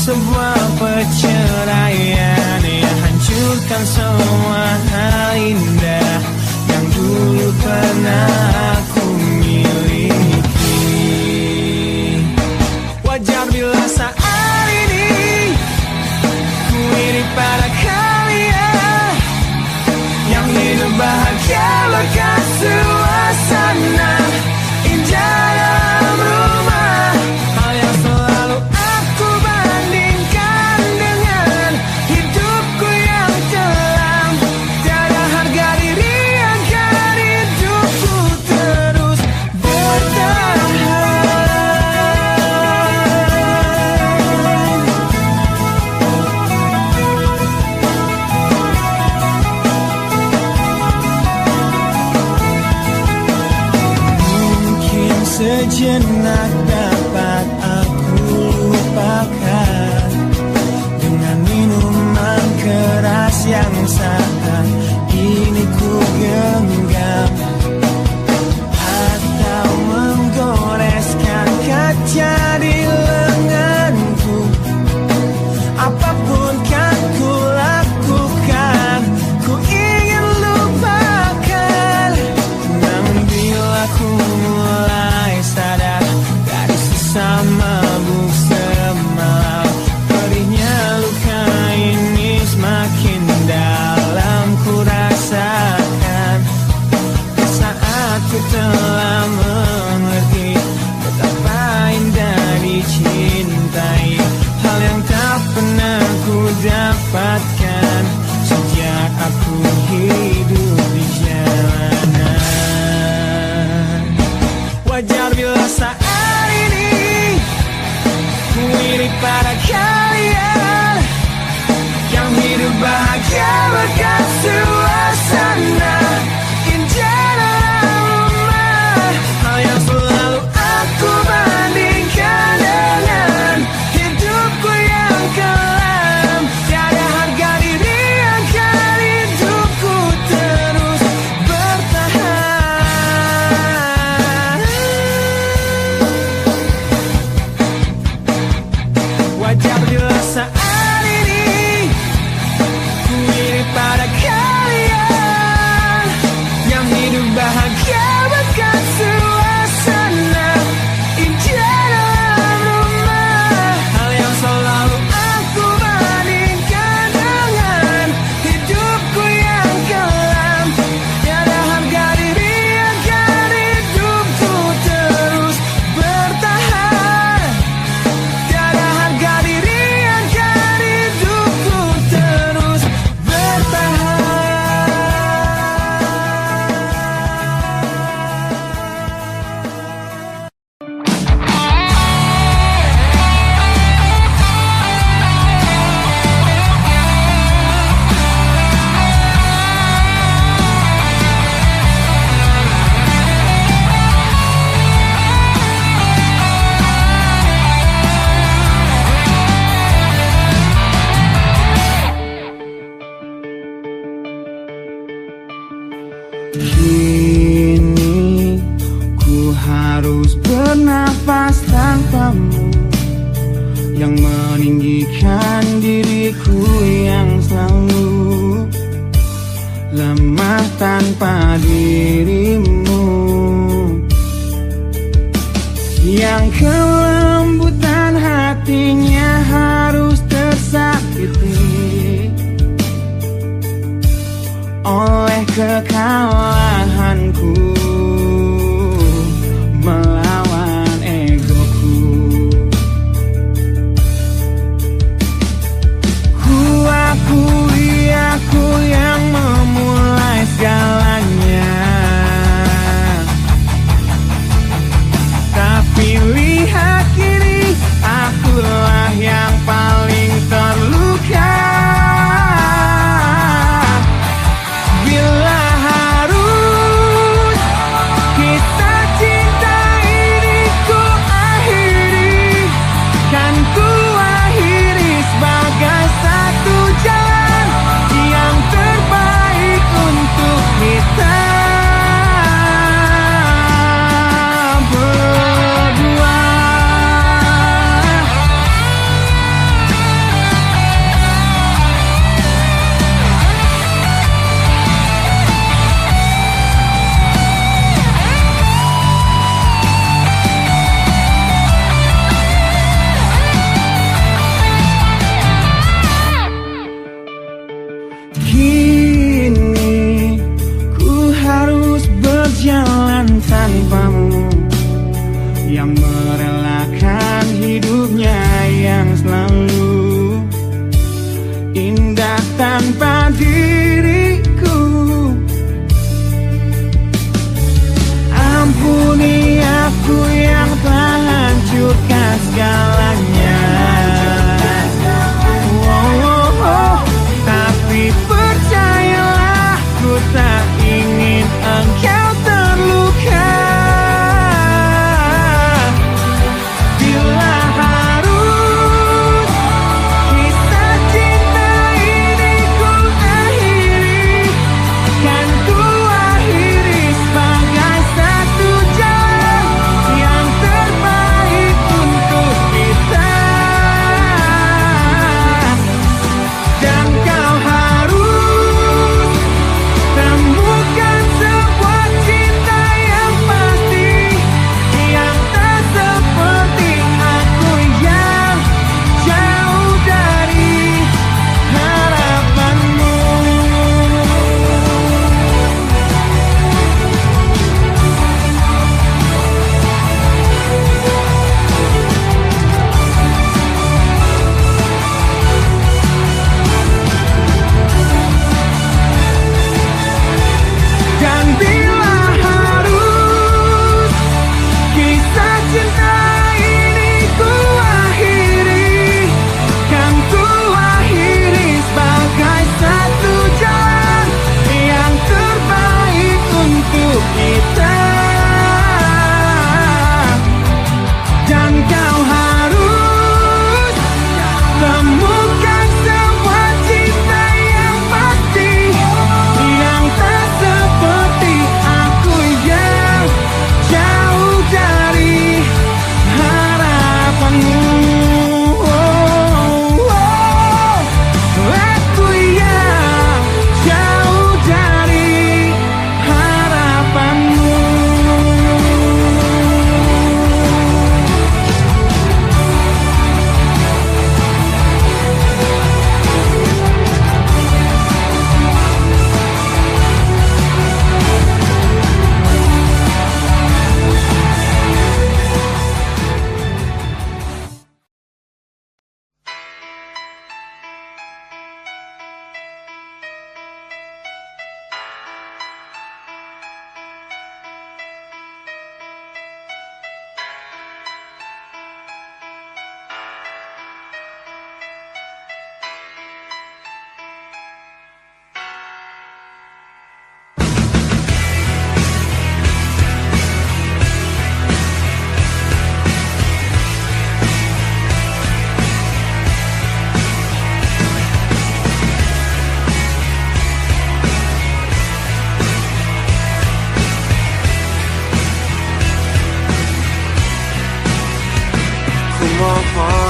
Sebuah perceraian yang hancurkan semua hal indah yang dulu pernah aku miliki. Wajar bila saat ini ku iri pada kalian yang hidup bahagia lekas suasana indah dalam rumah. Hal yang selalu aku bandingkan dengan hidupku yang kelam. Tiada harga diri agar hidupku terus bertahan. Mungkin sejenak dapat aku lupakan dengan minuman keras yang saat ini ku genggam, atau menggoreskan kaca di lenganku. Apapun kan ku lakukan, ku ingin lupakan. Namun bila ku mulai sadar dari sisa mabuk semalam, perihnya luka ini semakin dalam ku rasakan. Saat ku telah mengerti betapa indah dicintai, hal yang tak pernah ku dapatkan sejak aku hidup di jalanan. Wajar bila saat ini ku iri pada kalian yang hidup bahagia lekas suasana indah dalam rumah. Hal yang selalu aku bandingkan dengan hidupku yang kelam. Tiada harga diri agar hidupku terus bertahan. Wajar bila saat ini ku iri pada kalian yang hidup bahagia bahkan suasana indah dalam rumah. Hal yang selalu aku bandingkan dengan hidupku yang kelam. Tiada harga diri agar hidupku terus bertahan. Tiada harga diri agar hidupku terus bertahan. Kini ku harus bernafas tanpamu yang meninggikan diriku yang selalu lemah tanpa dirimu yang kelembutan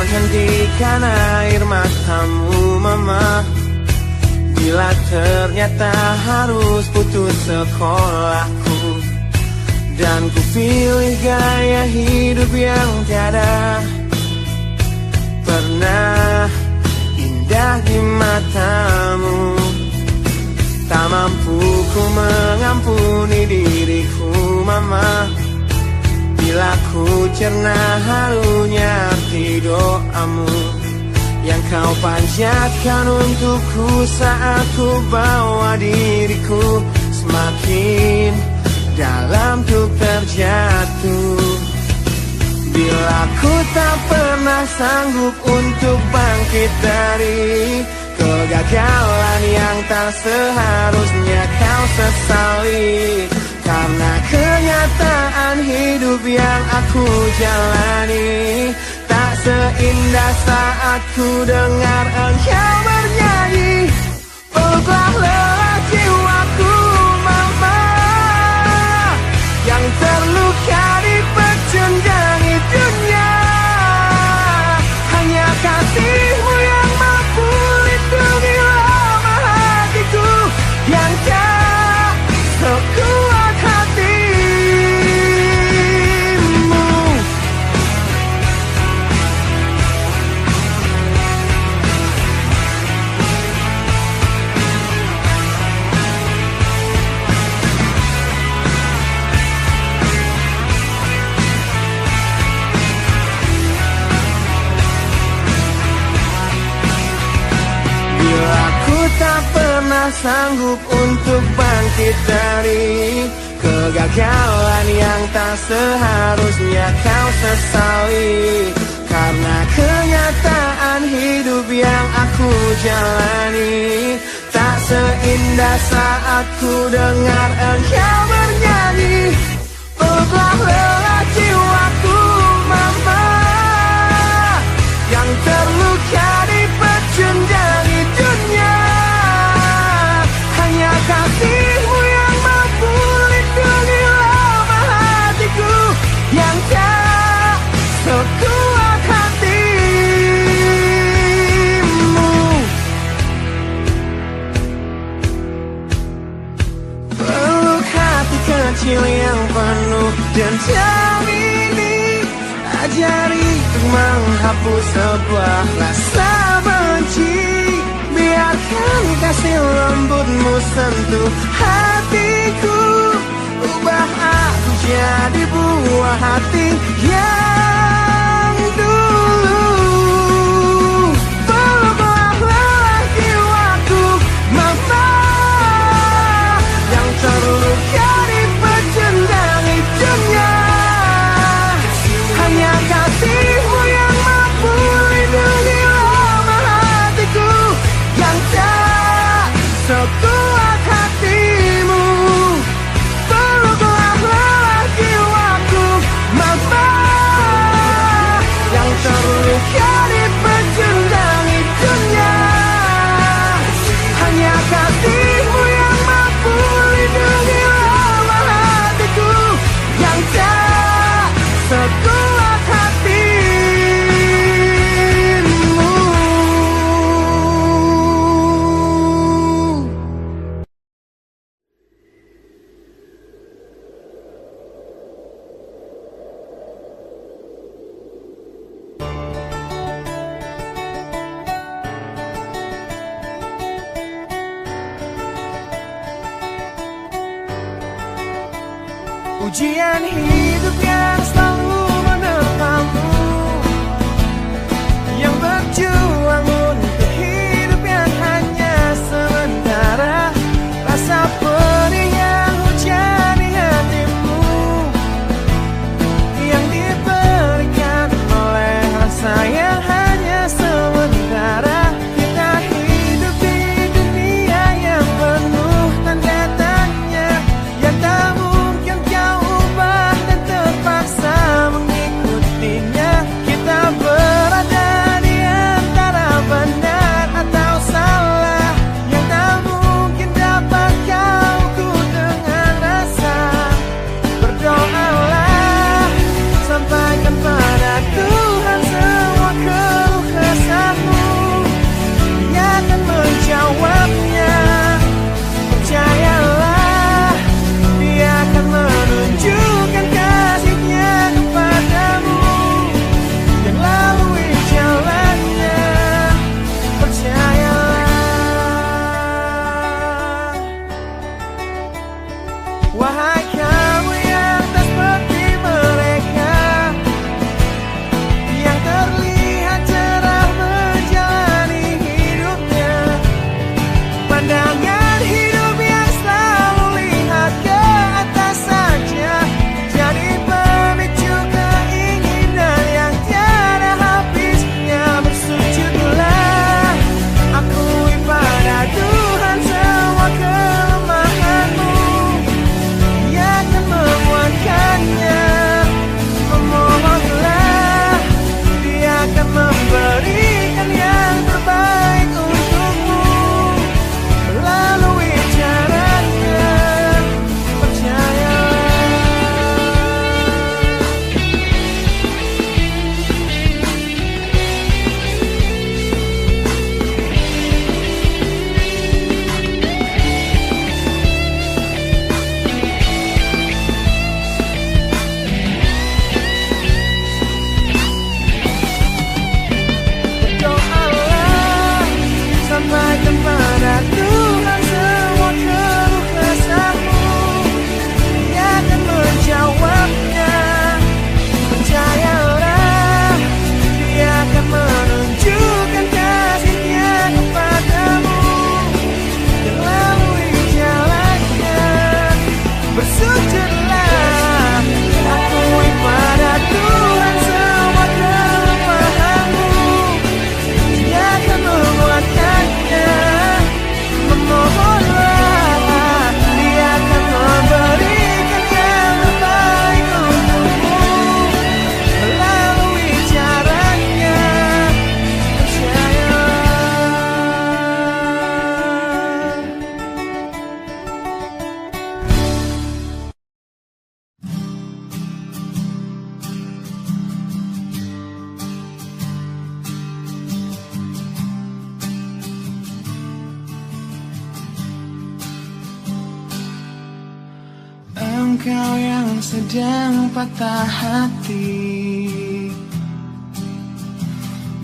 Mohon hentikan air matamu mama, bila ternyata harus putus sekolahku. Dan ku pilih gaya hidup yang tiada pernah indah di matamu. Tak mampu ku mengampuni diriku mama, bila ku cerna harunya arti doamu yang kau panjatkan untukku saat ku bawa diriku semakin dalam untuk terjatuh. Bila ku tak pernah sanggup untuk bangkit dari kegagalan yang tak seharusnya kau sesali, karena kenyataan hidup yang aku jalani tak seindah saat ku dengar engkau bernyanyi. Peluklah lelah jiwaku mama, yang terluka di pecundangi dunia. Hanya kasihmu yang mampu lindungi lemah hatiku yang tak sekuat hatimu. Bila ku tak pernah sanggup untuk bangkit dari kegagalan yang tak seharusnya kau sesali, karena kenyataan hidup yang aku jalani tak seindah saat ku dengar engkau bernyanyi. Peluklah lelah jiwaku mama, yang terluka di pecundangi dunia. Hanya kasihmu yang mampu lindungi lemah hatiku yang tak sekuat hatimu. Peluk hati kecil yang penuh dendam ini, ajari untuk menghapus sebuah rasa benci. Biarkan kasih lembutmu sentuh hatiku, ubah aku jadi buah hati yang dulu. Peluklah lelah jiwaku mama, yang terluka di pecundangi dunia. Hanya kasihmu yang mampu lindungi lemah hatiku yang tak sekuat hatimu. Peluklah lelah jiwaku mama, yang terluka di pecundangi dunia. Hanya kasihmu yang mampu lindungi lemah hatiku yang tak sekuat hatimu. Ujian hidup yang selalu menerpamu, yang berjuang untuk hidup yang hanya sementara. Rasa pedih yang hujani hatimu, yang diberikan oleh rasa yang hanya sementara. Kita hidup di dunia yang penuh tanda tanya, yang tak mungkin kau ubah dan Engkau yang sedang patah hati,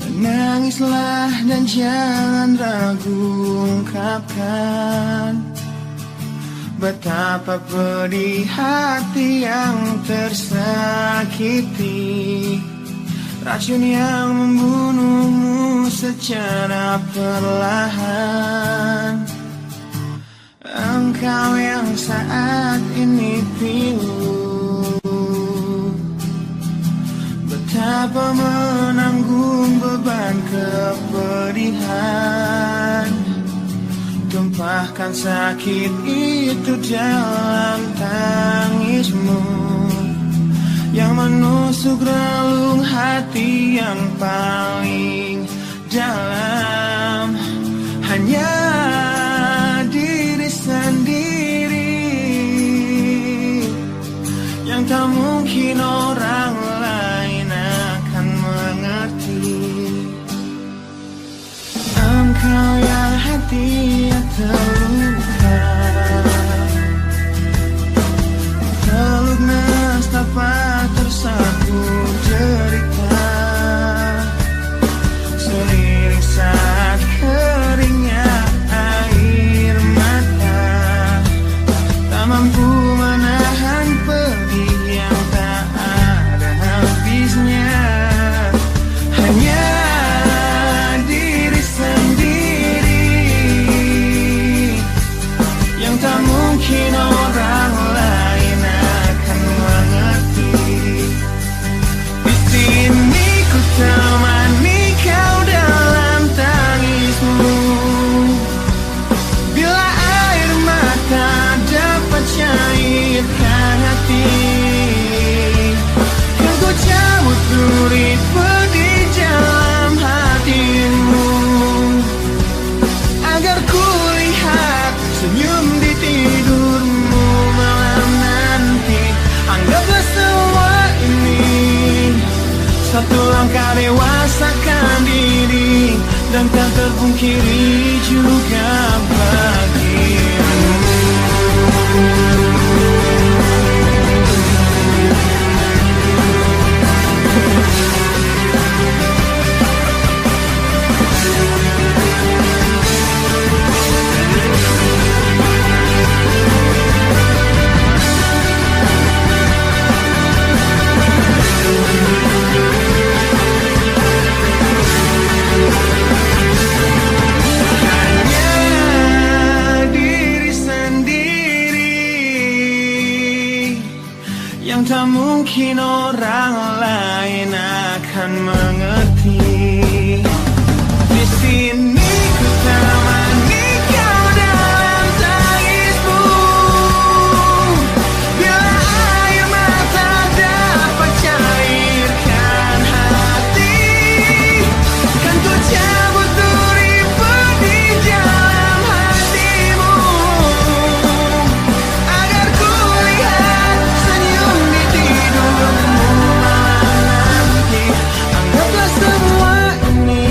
menangislah dan jangan ragu ungkapkan betapa pedih hati yang tersakiti, racun yang membunuhmu secara perlahan. Engkau yang saat ini pilu, betapa menanggung beban kepedihan, tumpahkan sakit itu dalam tangismu yang menusuk relung hati yang paling dalam. Hanya diri sendiri yang tak mungkin orang lain akan mengerti. Engkau yang hatinya terluka, peluk nestapa tersapu derita, selirik saat keringnya air mata, tak mampu menahan pedih yang tak ada habisnya. Hanya diri sendiri yang tak mungkin orang lain akan mengerti. Di sini ku temani kau dalam tangismu, bila air mata dapat cairkan hati, kan ku cabut duri pedih dalam hatimu, agar ku lihat senyum di tidurmu malam nanti. Anggaplah semua ini satu langkah dewasakan diri, dan tak terpungkiri juga bagimu. Yang tak mungkin orang lain akan mengerti. Di sini ku temani kau dalam tangismu, bila air mata dapat cairkan hati, kan ku cabut duri pedih dalam hatimu, agar ku lihat senyum di tidurmu malam nanti. Anggaplah semua ini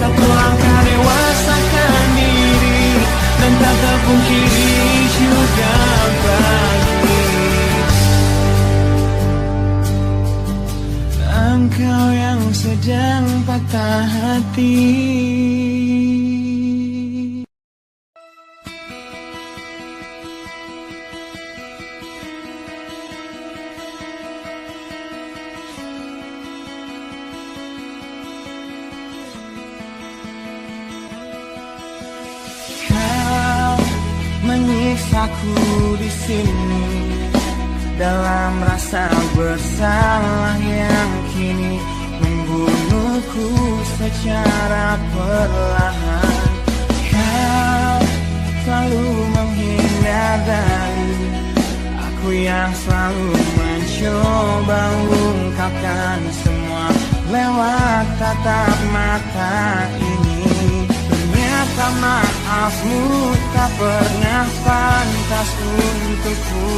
satu langkah dewasakan diri, dan tak terpungkiri juga bagi engkau yang sedang patah hati. Menyiksaku di sini dalam rasa bersalah yang kini membunuhku secara perlahan. Kau selalu menghindar dari aku yang selalu mencoba ungkapkan semua lewat tatap mata ini. Ternyata maafmu tak pernah pantas untukku.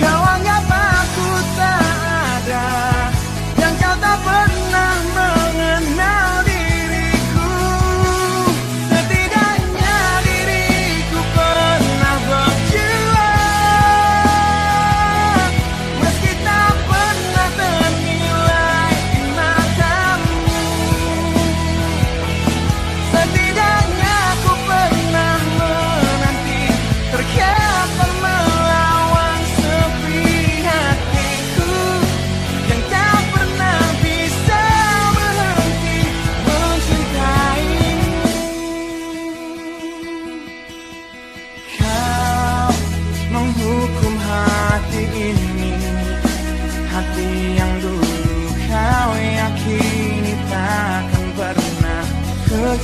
Kau anggap aku tak ada, dan kau tak pernah mengenal diriku. Setidaknya diriku pernah berjuang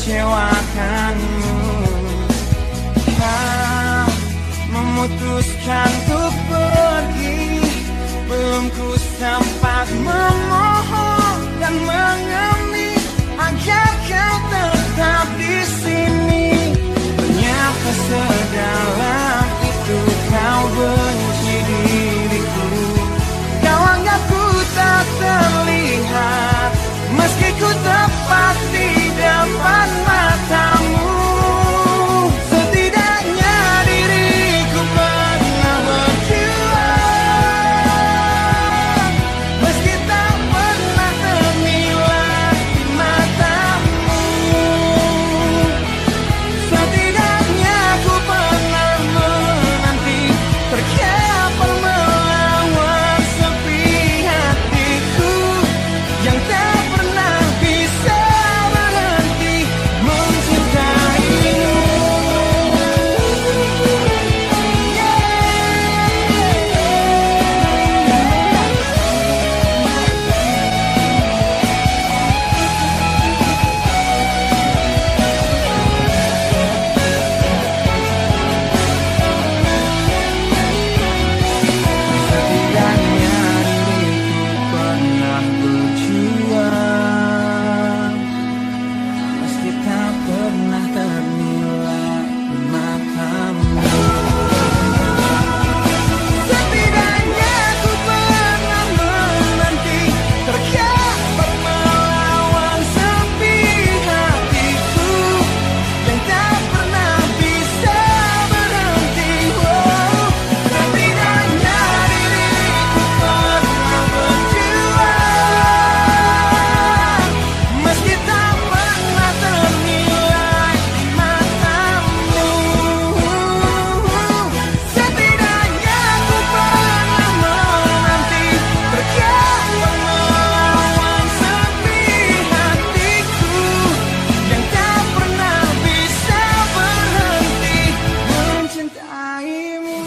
mengecewakanmu. Kau memutuskan untuk pergi, belum ku sempat memohon dan mengemis agar kau tetap di sini. Ternyata sedalam itu kau benci diriku. Kau anggap ku tak terlihat, meski ku tepat di depan matamu. Setidaknya diriku pernah berjuang, meski tak pernah ternilai di matamu. Setidaknya ku pernah menanti, terkapar melawan sepi hatiku yang tak pernah bisa berhenti mencintaimu. Setidaknya diriku pernah berjuang, meski tak pernah ternilai di matamu. Setidaknya ku pernah menanti, terkapar melawan sepi hatiku yang tak pernah bisa berhenti. Setidaknya diriku pernah berjuang, meski tak pernah ternilai di matamu. Setidaknya ku pernah menanti, terkapar melawan sepi hatiku yang tak pernah bisa berhenti mencintaimu.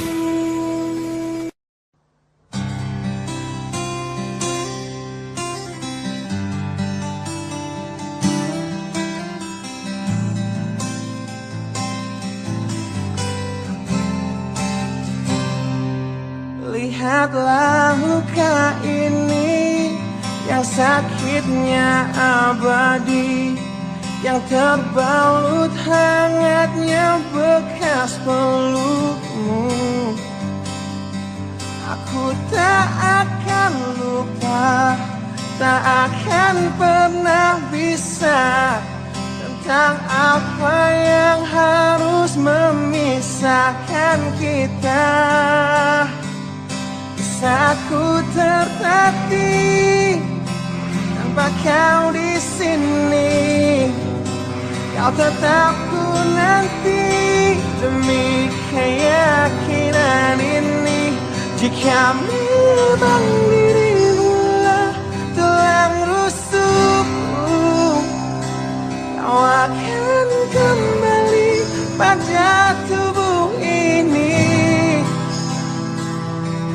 Lihatlah luka ini yang sakitnya abadi, yang terbalut hangatnya bekas pelukmu. Aku tak akan lupa, tak akan pernah bisa, tentang apa yang harus memisahkan kita. Saat ku tertatih tanpa kau di sini, kau tetap ku nanti demi keyakinan ini. Jika memang dirimu telah rusukku, kau akan kembali pada tubuh ini.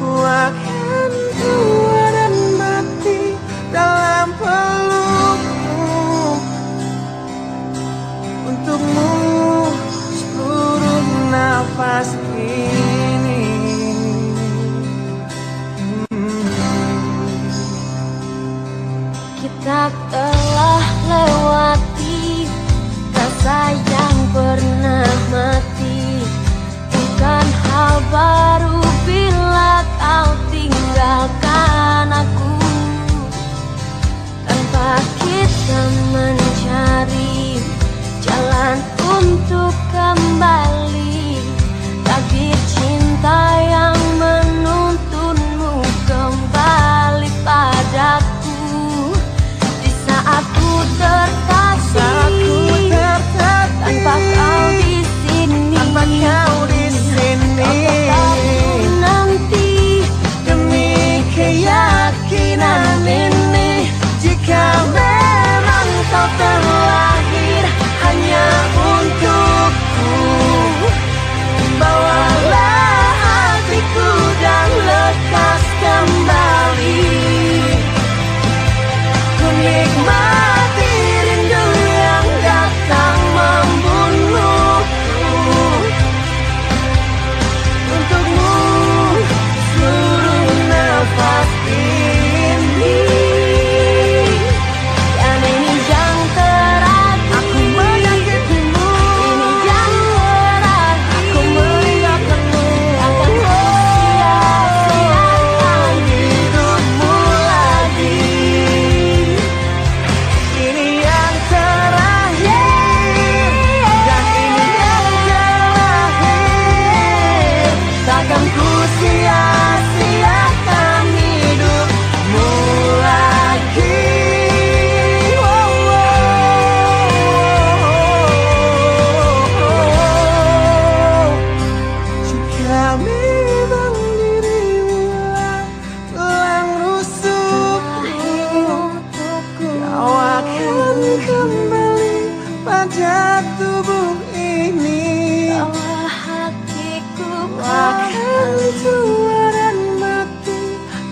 Ku akan tua dan mati dalam pelukmu, untukmu seluruh nafas ini. Kita telah lewati rasa yang pernah mati. Bukan hal baru bila kau tinggalkan aku, tanpa kita mencari jalan untuk kembali. Takdir cinta yang menuntunmu kembali padaku. Di saat ku terkasih, tanpa kau di sini, Tanpa kau di sini, kau tetap nanti demi keyakinan ini. Jika memang kau terlahir hanya untuk kembali pada tubuh ini. Bawa hatiku hancur dan mati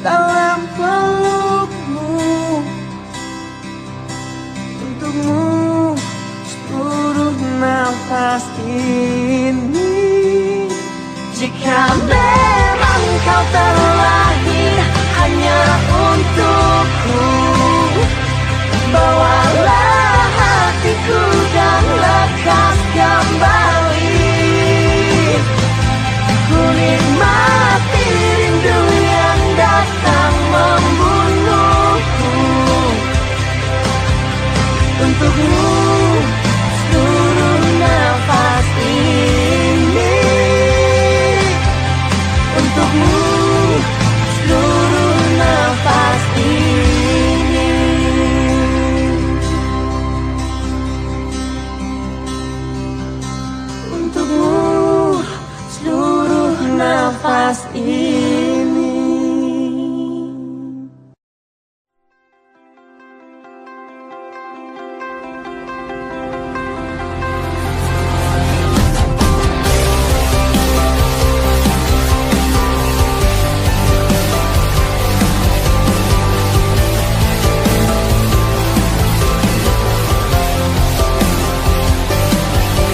dalam pelukmu. Untukmu seluruh nafas ini. Jika memang kau terlahir hanya untukku, bawalah hatiku dan lekas kembali. Ku nikmati rindu yang datang membunuhku. Untukmu seluruh nafas ini. Untukmu seluruh nafas ini. Untukmu seluruh nafas ini.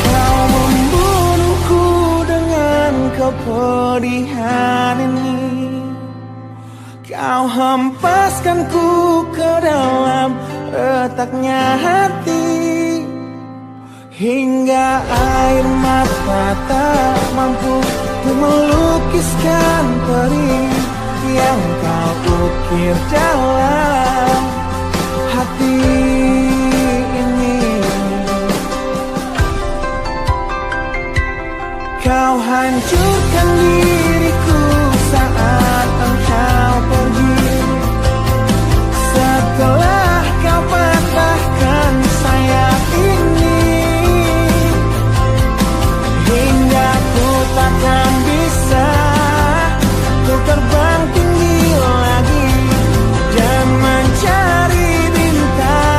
Kau membunuhku dengan kepedihan ini. Kau hempaskanku ke dalam retaknya hati, hingga air mata tak mampu untuk melukiskan perih yang kau ukir dalam hati ini. Kau hancurkan diriku saat engkau pergi. Setelah kau patahkan sayap ini, hingga ku takkan bisa ku terbang tinggi lagi dan mencari bintang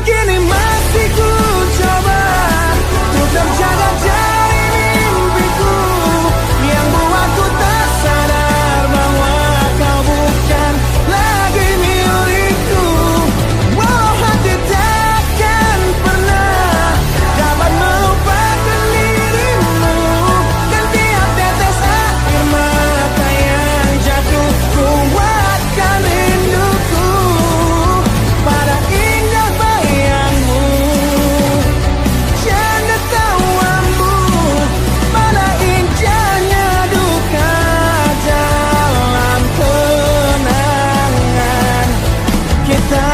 kini masih ku coba untuk terjaga dari mimpiku yang buatku tersadar bahwa kau bukan lagi milikku. Walau hati takkan pernah dapat melupakan dirimu, dan tiap tetes air mata yang jatuh kuatkan rinduku pada indah bayangmu. Janda tawamu pada indahnya duka dalam kenangan kita.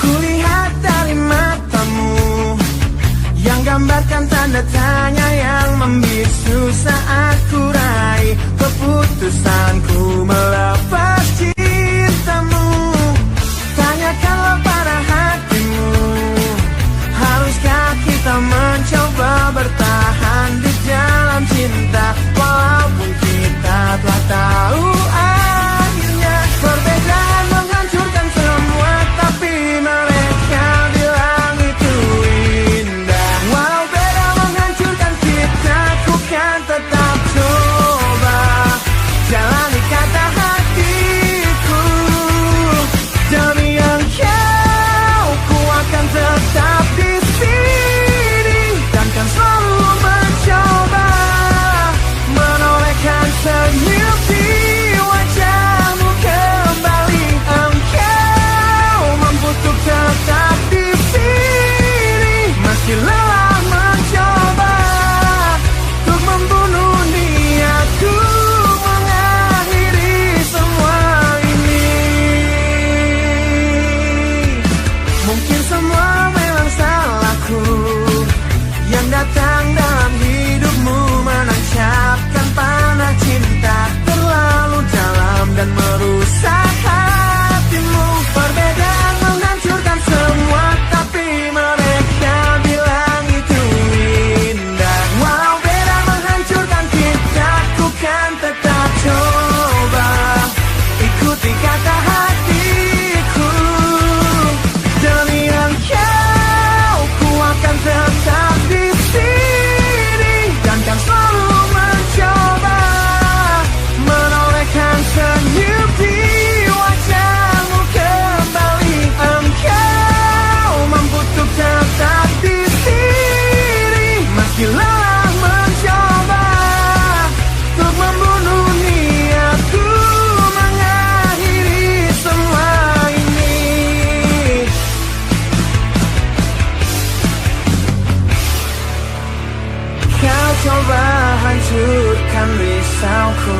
Kulihat dari matamu yang gambarkan tanda tanya yang membisu saat ku raih keputusanku melepas cintamu. Tanyakanlah pada hatimu, haruskah kita mencoba bertahan di dalam cinta walaupun kita telah tahu akhirnya perbedaan menghancurkan semua, tapi mereka bilang itu indah. Walau beda menghancurkan kita, ku kan tetap coba jalani kata hatiku. Demi engkau, ku akan tetap di sini dan kan selalu mencoba menorehkan senyum di wajahmu kembali. Engkau mampu untuk tetap di sini meski lelah mencoba untuk membunuh niatku mengakhiri semua ini. Mungkin semua memang salahku yang datang dalam hidupmu menancapkan panah cinta terlalu dalam dan merusak hatimu. Perbedaan menghancurkan semua, tapi mereka bilang itu indah. Walau beda menghancurkan kita, ku kan tetap coba ikuti kata hatiku. Demi engkau, ku akan tetap di sini dan kan selalu mencoba menorehkan senyum di wajahmu kembali. Engkau mampu untuk tetap di sini meski lelah mencoba untuk membunuh niatku mengakhiri semua ini. Kau coba hancurkan risauku,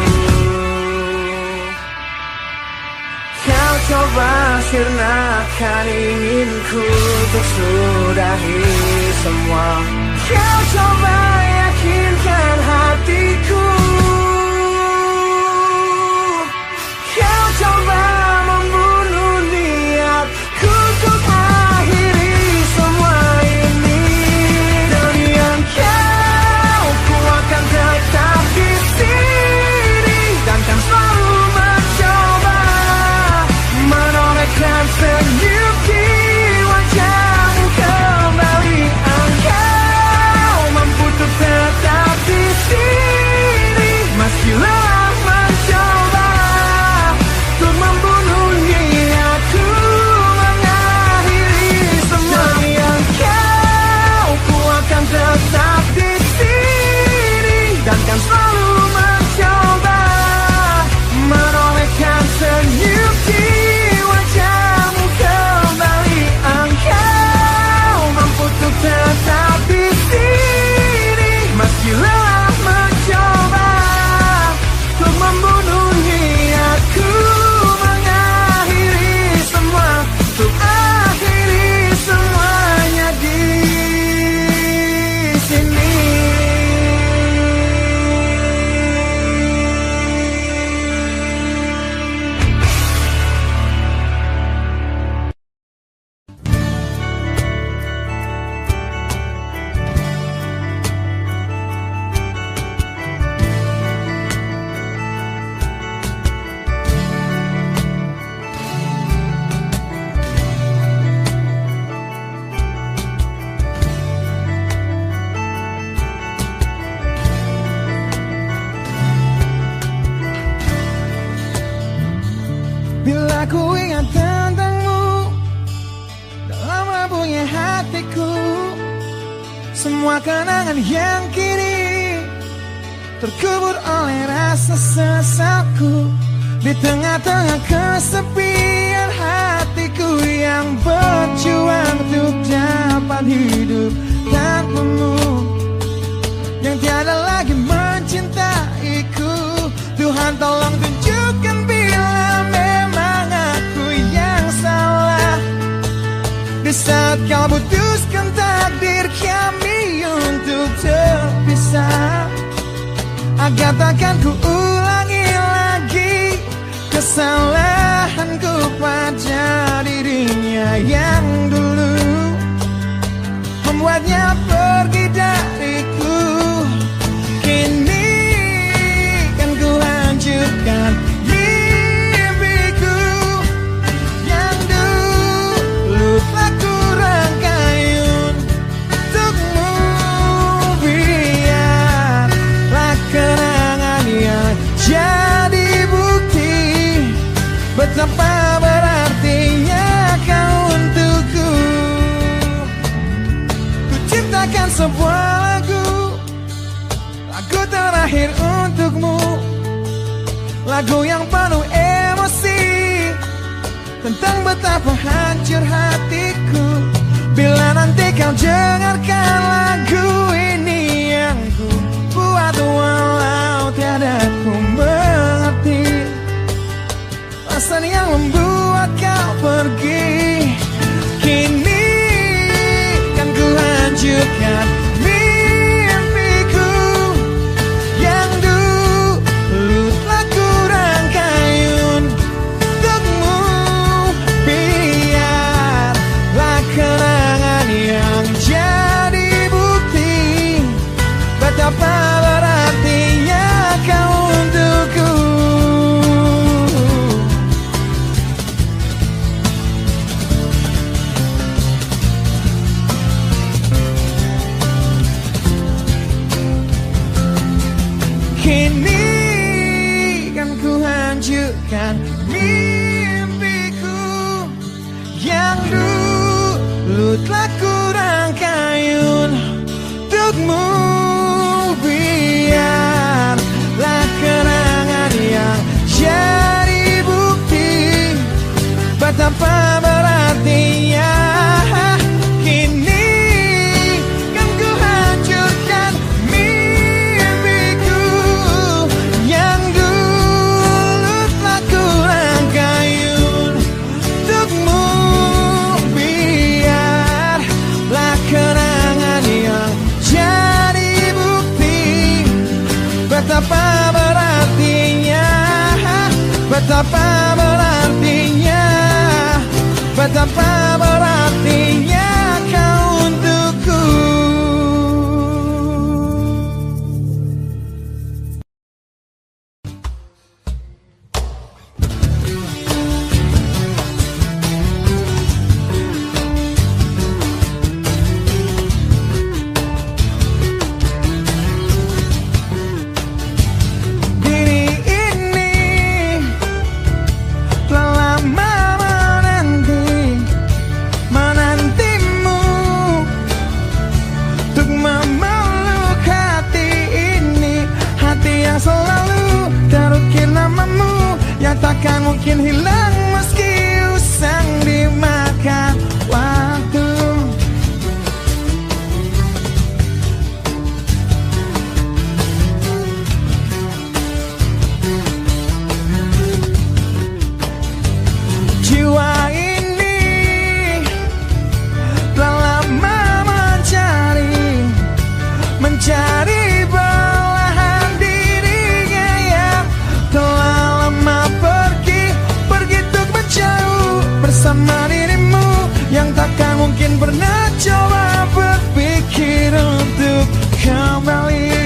kau coba sirnakan inginku untuk sudahi semua. Kau coba yakinkan hatiku, kau coba membunuh niatku untuk akhiri semua ini. Demi engkau, ku akan tetap di sini dan kan selalu mencoba menorehkan senyum di wajahmu kembali. Engkau mampu untuk tetap di sini meski lelah mencoba untuk membunuh lapangnya hatiku. Semua kenangan yang kini terkubur oleh rasa sesalku. Di tengah-tengah kesepian hatiku yang berjuang untuk dapat hidup tanpamu, yang tiada lagi mencintaiku. Tuhan tolong tunjukkan bila memang aku yang salah. Di saat kau putuskan takdir kami untuk terpisah, agar takkan ku ulangi lagi kesalahanku pada dirinya yang dulu membuatnya pergi dariku. Kini kan ku lanjutkan mimpiku yang dulu telah ku rangkai untukmu. Biarlah kenangan yang jadi bukti betapa berartinya kau untukku. Ku ciptakan sebuah lagu terakhir untukmu, lagu yang penuh emosi tentang betapa hancur hatiku. Bila nanti kau dengarkan lagu ini yang ku buat, walau tiada ku mengerti alasan yang membuat kau pergi. Kini kan ku lanjutkan mimpiku yang dulu telah ku rangkai untukmu. Biarlah kenangan yang jadi bukti betapa berartinya kau untukku. Kini kan ku hancurkan mimpiku yang dulu telah ku rangkai untukmu. Biarlah kenangan yang jadi bukti betapa berartinya. Kini kan ku hancurkan mimpiku yang dulu telah ku rangkai untukmu. Biarlah kenangan yang jadi bukti betapa berartinya, betapa berartinya, betapa berartinya kau untukku. Diri ini telah lama menantimu untuk memeluk hati ini, hati yang selalu terukir namamu, yang takkan mungkin hilang meski usang dimakan waktu. Jiwa ini telah lama mencari belahan dirinya yang telah lama pergi untuk menjauh bersama dirimu, yang takkan mungkin pernah coba berpikir untuk kembali.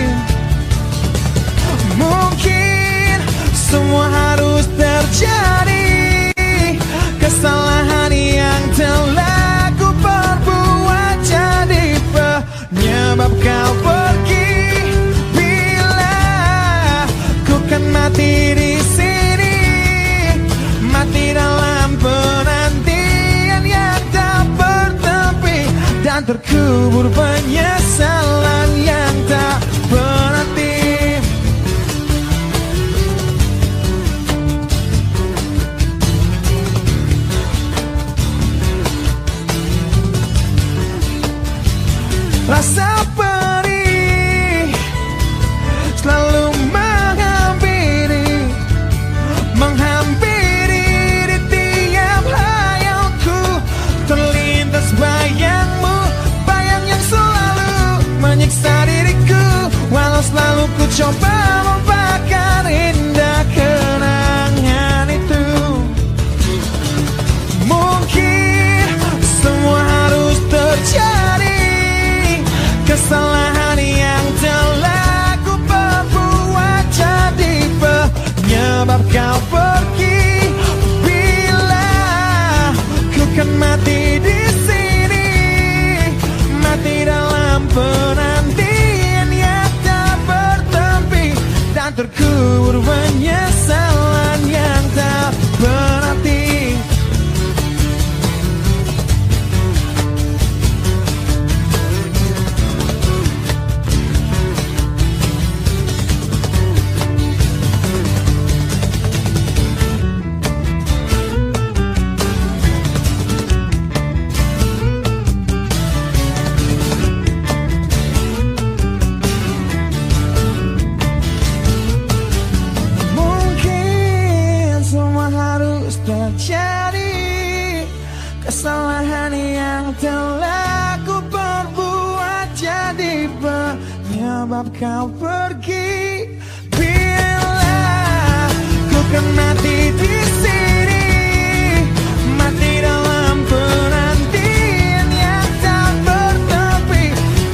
Mungkin semua harus terjadi, kesalahan yang telah ku perbuat jadi penyebab kau pergi. Bila ku kan mati di sini, mati dalam penantian yang tak bertepi. dan terkubur penyesalan yang tak berarti. Rasa perih selalu menghampiri di tiap hayalku. Terlintas bayangmu, bayang yang selalu menyiksa diriku. Walau selalu ku coba melupakan indah kenangan itu. Mungkin semua harus terjadi, kesalahan yang telah ku perbuat jadi penyebab kau pergi. Bila ku kan mati di sini, mati dalam penantian yang tak bertepi, dan terkubur penyesalan yang tak berarti. Terjadi kesalahan yang telah ku perbuat jadi penyebab kau pergi. Bila ku kan mati di sini, mati dalam penantian yang tak bertepi,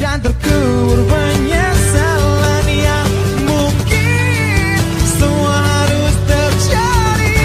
dan terkubur penyesalan yang mungkin semua harus terjadi.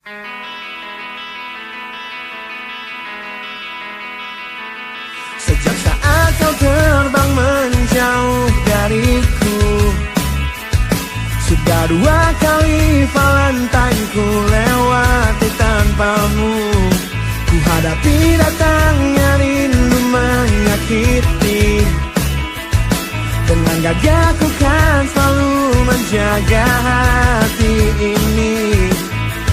Sejak saat kau terbang menjauh dariku, sudah 2 kali Valentine ku lewati tanpamu. Ku hadapi datangnya rindu menyakiti, dengan gagah ku kan selalu menjaga hati ini.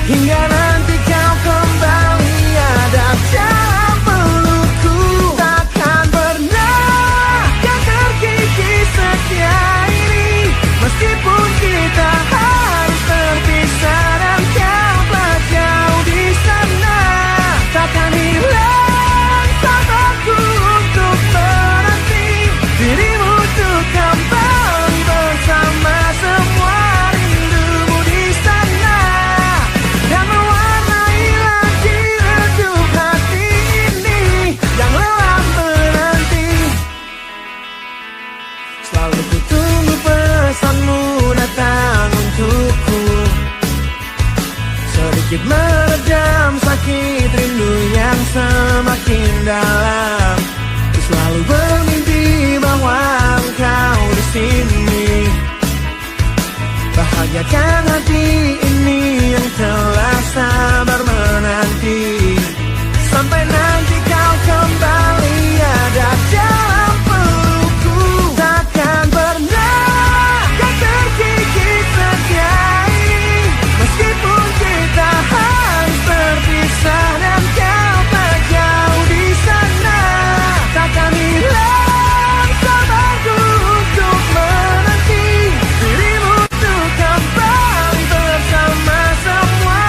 Hingga nanti kau kembali ada dalam pelukku, takkan pernah kau terkikis setia ini. Meskipun kita harus terpisah dan kau telah jauh di sana, takkan hilang sabarku untuk menanti dirimu untuk kembali bersama semua rindumu di sana, dan mewarnai lagi redup hati ini yang lelah menanti. Selalu ku tunggu pesanmu datang untukku, sedikit meredam sakit rindu yang semakin dalam. Ku selalu bermimpi bahwa engkau di sini, bahagiakan hati ini yang telah sabar menanti. Sampai nanti kau kembali ada dalam pelukku, takkan pernah kau terkikis setia ini. Meskipun kita harus terpisah dan kau tak jauh di sana, takkan hilang sabarku untuk menanti dirimu untuk kembali bersama semua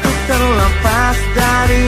aku terlepas dari